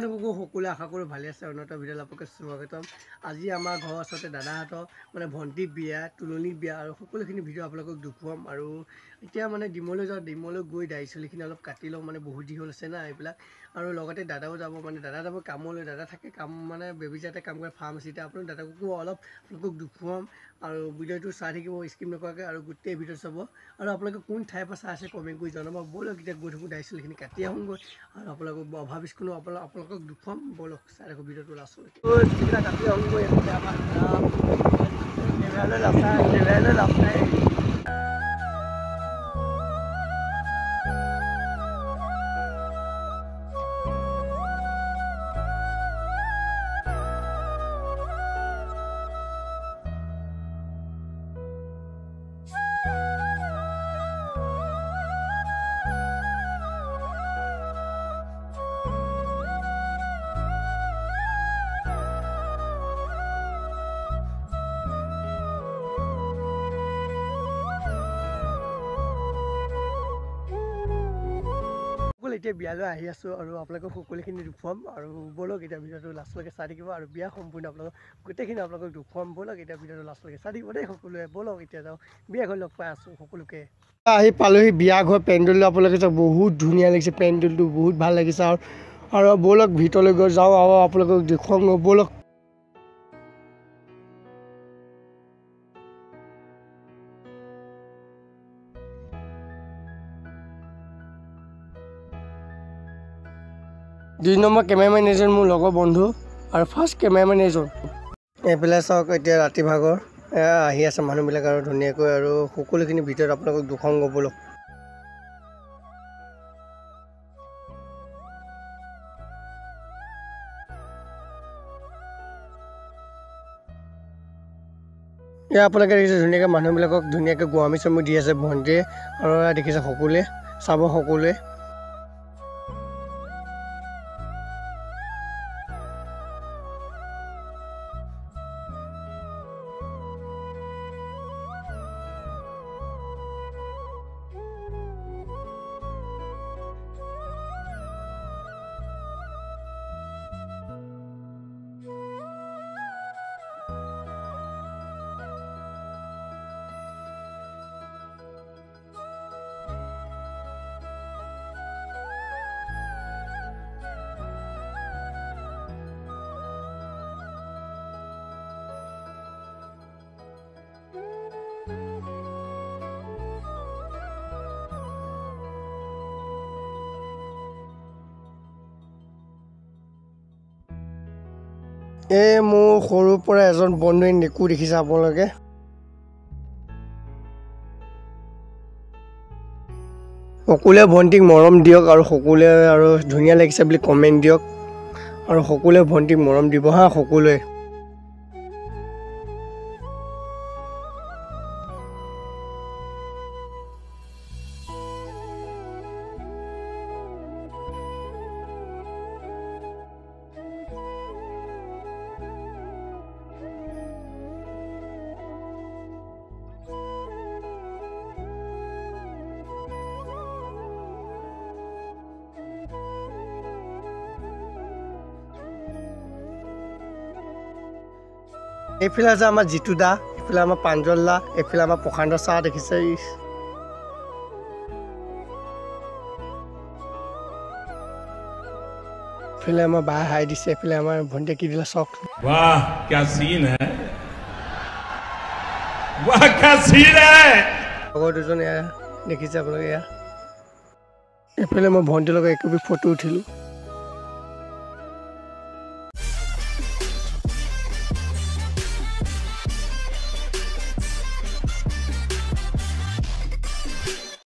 সকলোৱে আশা কৰোঁ ভালে আছে উন্নত ভিডিঅ' আপোনালোকে স্বাগতম। আজি আমাৰ ঘৰৰ ওচৰতে দাদাহঁতৰ মানে ভণ্টি বিয়া তুলনি বিয়া আৰু সকলোখিনি ভিডিঅ' আপোনালোকক দেখুৱাম। আৰু এতিয়া মানে ডিমলৈ যাওঁ, ডিমলৈ গৈ দাড়ি চুলিখিনি অলপ কাটি লওঁ, মানে বহুত দীঘল আছে না এইবিলাক। আৰু লগতে দাদাও যাব, মানে দাদা যাব কামলৈ, দাদা থাকে কাম মানে বেবিজাতে কাম কৰে ফাৰ্মাচীতে। আপোনালোক দাদাকো অলপ আপোনালোকক দেখুৱাম আৰু ভিডিঅ'টো চাই থাকিব স্কিপ নকৰাকৈ আৰু গোটেই ভিডিঅ' চাব। আৰু আপোনালোকে কোন ঠাইৰ পৰা চাই আছে কমেণ্ট কৰি জনাব। ব'লক এতিয়া গৈ থাকোঁ দাড়ি চুলিখিনি কাটি আহোঁগৈ আৰু আপোনালোকক অভাৱিষ্কুনো আপোনালোকক দেখুৱাম। ব'লক চাই থাকোঁ ভিডিঅ'টো লাষ্টলৈকে। কাটি আহোঁগৈ আমাৰ এতিয়া বিয়ালৈ আহি আছোঁ আৰু আপোনালোকক সকলোখিনি দেখুৱাম। আৰু ব'লক এতিয়া ভিডিঅ'টো লাষ্টলৈকে চাই থাকিব আৰু বিয়া সম্পূৰ্ণ আপোনালোকক গোটেইখিনি আপোনালোকক দেখুৱাম। ব'লক এতিয়া ভিডিঅ'টো লাষ্টলৈকে চাই থাকিব দেই সকলোৱে। ব'লক এতিয়া যাওঁ, বিয়া ঘৰ লগ পাই আছোঁ সকলোকে। আহি পালোহি বিয়া ঘৰ পেণ্ডেলটো আপোনালোকে চাওক, বহুত ধুনীয়া লাগিছে পেণ্ডেলটো, বহুত ভাল লাগিছে। আৰু ব'লক ভিতৰলৈ গৈ যাওঁ আৰু আপোনালোকক দেখুৱাম। ব'লক দুই নম্বৰ কেমেৰামেন এজন মোৰ লগৰ বন্ধু আৰু ফাৰ্ষ্ট কেমেৰামেন এজন। এইফালে চাওক এতিয়া ৰাতি ভাগৰ আহি আছে মানুহবিলাক আৰু ধুনীয়াকৈ, আৰু সকলোখিনি ভিতৰত আপোনালোকক দেখুৱাম ব'লক। এয়া আপোনালোকে দেখিছে ধুনীয়াকৈ মানুহবিলাকক ধুনীয়াকৈ গোৱামি চমি দি আছে ভণ্টিয়ে, আৰু দেখিছে সকলোৱে চাব সকলোৱে। এই মোৰ সৰুৰ পৰা এজন বন্ধুৱে নেকু দেখিছে আপোনালোকে। সকলোৱে ভণ্টিক মৰম দিয়ক আৰু সকলোৱে আৰু ধুনীয়া লাগিছে বুলি কমেণ্ট দিয়ক, আৰু সকলোৱে ভণ্টিক মৰম দিব হা সকলোৱে। এইফালে আছে আমাৰ জিতু দা, এইফালে আমাৰ প্ৰাঞ্জল দা, এইফালে আমাৰ প্ৰশান্ত ছাৰ দেখিছে। এইফালে আমাৰ বা হাই দিছে, এইফালে আমাৰ ভণ্টিয়ে কি দিলে চাওক। वाह क्या सीन है, वाह क्या सीन है। লগৰ দুজন এয়া দেখিছে আপোনালোকে। এয়া এইফালে মই ভণ্টিৰ লগত একপি ফটো উঠিলোঁ।